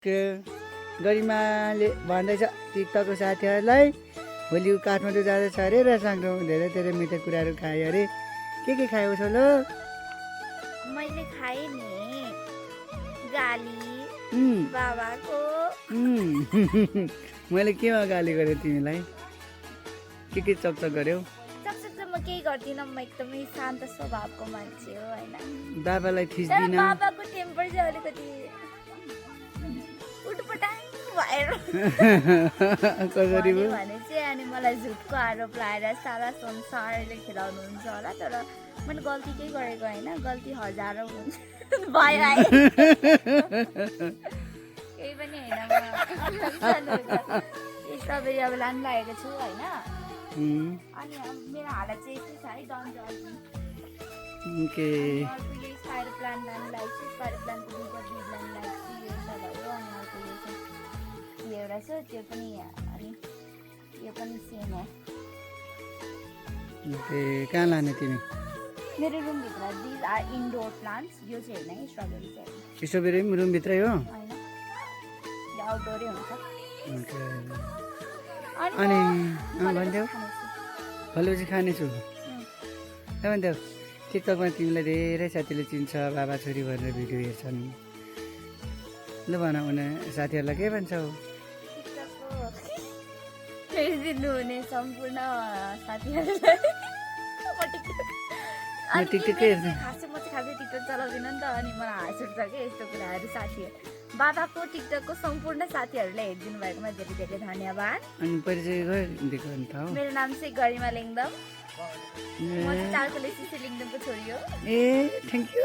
गरिमाले भन्दैछ टिकटकको साथीहरूलाई भोलि काठमाडौँ जाँदैछ अरे र साङ्ग्रो धेरै धेरै मिठो कुराहरू खायो अरे। के खायो छोलो? मैले खाएँ नि गाली बाबाको। मैले केमा गाली गरेँ तिमीलाई? के चकचक गर्यौ? चकचक त म केही गर्दिनँ, म एकदमै शान्त स्वभावको मान्छे हो हैन। बाबालाई तर थिच्दिन। बाबाको टेम्पर चाहिँ अलिकति उटपटाङ भएर कसरी भयो? भने चाहिँ अनि मलाई झुटको आरोप लगाएर सारा संसारले खेलाउनुहुन्छ होला। तर मैले गल्ती केही गरेको होइन, गल्ती हजारौँ हुन्छ भयो आए केही पनि होइन। म स्ट्रबेरी अब लानु लागेको छु होइन। अनि मेरो हालत चाहिँ यस्तै छ है, डन्जर यही स्पाइडर प्लान्ट लानु लागेको छु। स्पाइडर प्लान्टको दुईवटा बिज लानु लागेको छु। एउटा भयो अनि अर्को यो चाहिँ एउटा छ, त्यो पनि अनि यो पनि सेम हो। कहाँ लाने तिमी? मेरो रुमभित्र दिज आर इन्डोर प्लान्ट्स। यो चाहिँ होइन है, स्ट्रबेरी चाहिँ स्ट्रबेरी पनि रुमभित्रै हो? होइन, यो आउटडोरै हुन्छ। अनि भनिदेऊ भोलिपछि खानेछु भनिदेऊ। टिकटकमा तिमीलाई धेरै साथीले चिन्छ, बाबा छोरी भनेर भिडियो हेर्छन्। ल भन उनी साथीहरूलाई के भन्छौ? हेरिदिनु हुने सम्पूर्ण साथीहरूलाई म टिकटकै हेर्छु। खासै म चाहिँ खासै टिकटक चलाउँदिनँ नि त, अनि मलाई हाँस उठ्छ क्या यस्तो कुराहरू। साथीहरू बाबाको टिकटकको सम्पूर्ण साथीहरूले हेरिदिनु भएकोमा धेरै धेरै धन्यवाद। अनि परिचय गरिदिएको अन्त हो? मेरो नाम चाहिँ गरिमा लिङदम, म चाहिँ चारखोले सिसे लिङदमको छोरी हो। ए थ्याङ्क यू।